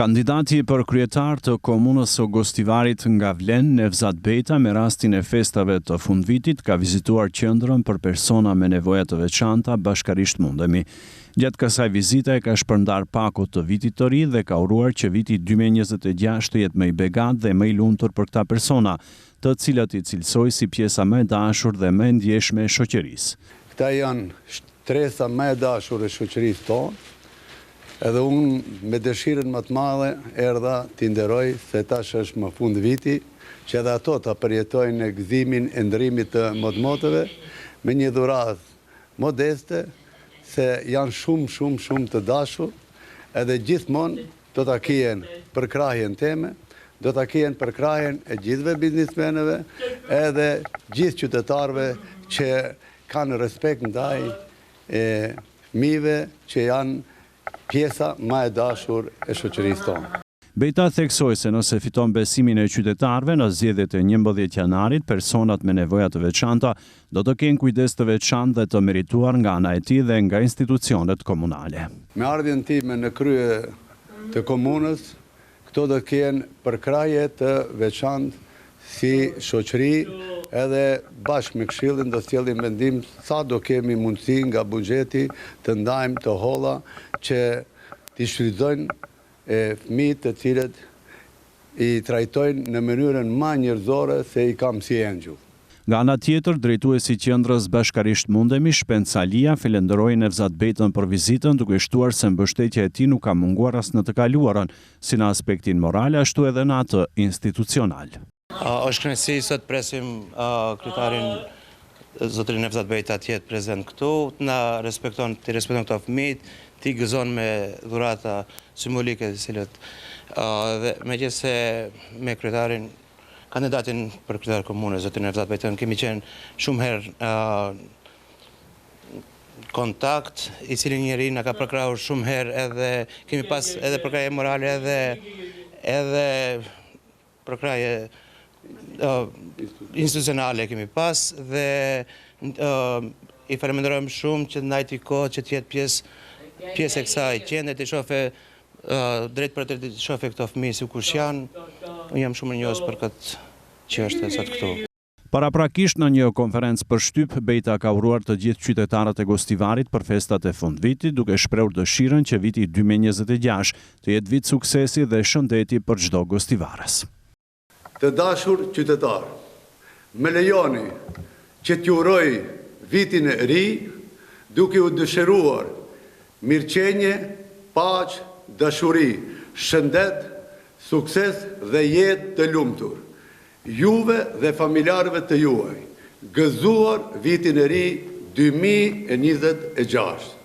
Kandidati për kryetar të komunës së Gostivarit nga Vlen, Nevzat Bejta, me rastin e festave të fundvitit, ka vizituar qendrën për persona me nevoja të veçanta Bashkarisht Mundemi. Gjatë kësaj vizite ka shpërndar pakut të vitit të ri dhe ka uruar që viti 2026 të jetë më i begat dhe më i lumtur për këta persona, të cilat i cilësoj si pjesa më e dashur dhe më e ndjeshme e shoqërisë. Këta janë shtresa më e dashur e shoqërisë tonë. Edhe unë me dëshirën më të madhe erdha t'i nderoj se tash është më fund viti, që edhe ato ta përjetojnë në gëzimin e ndërimit të modmotëve me një dhuratë modeste, se janë shumë të dashur, edhe gjithmonë do ta kijen për krahjen teme, do ta kijen për krahjen e gjithëve biznismenëve, edhe gjithë qytetarëve që kanë respekt ndaj fëmijëve që janë pjesa më e dashur e shoqërisë tonë. Bejta theksoi se nëse fiton besimin e qytetarëve në zgjedhjet e 11 janarit, personat me nevoja të veçanta do të kenë kujdes të veçantë dhe të merituar nga ana e tij dhe nga institucionet komunale. Me ardhjen time në krye të komunës, këto do të kenë përkrahje të veçantë si shoqëri, edhe bashkë me Këshillin do sjellim vendim sa do kemi mundësi nga buxheti të ndajmë të holla që t'i shfrytëzojnë fëmijët të cilët i trajtojnë në mënyrën më njerëzore se i kam si engjëll. Nga ana tjetër, drejtuesi i qendrës Bashkarisht Mundemi, Shpend Salia, falenderoi Nevzat Bejtën për vizitën, duke shtuar se mbështetja e tij nuk ka munguar as në të kaluarën, si në aspektin moral, ashtu edhe në atë institucional. Është kënaqësi sot presim kryetarin zotërin Nevzat Bejta të jetë prezent këtu, na respekton këto fëmijët, ti gëzon me dhurata simbolike të cilët dhe megjithëse me kryetarin, kandidatin për kryetar komunës zotërin Nevzat Bejta, kemi qenë shumë herë kontakt, i cili njeri na ka përkrahur shumë herë, edhe kemi pas edhe përkrahje morale edhe përkrahje institucionale kemi pas, dhe i falenderojmë shumë që ndajti kohë që të jetë pjesë e kësaj qendre, të shofe drejt për drejt, të shofe këto fëmijë si kush janë. Unë jam shumë mirënjohës për këtë që është sot këtu. Paraprakisht në një konferencë për shtyp, Bejta ka uruar të gjithë qytetarët e Gostivarit për festat e fundvitit, duke shprehur dëshirën që viti 2026 të jetë vit suksesi dhe shëndeti për çdo gostivarës. Të dashur qytetarë, më lejoni që t'ju uroj vitin e ri, duke u dëshiruar mirëqenie, paqë, dashuri, shëndet, sukses dhe jetë të lumtur. Juve dhe familjarëve të juaj, gëzuar vitin e ri 2026.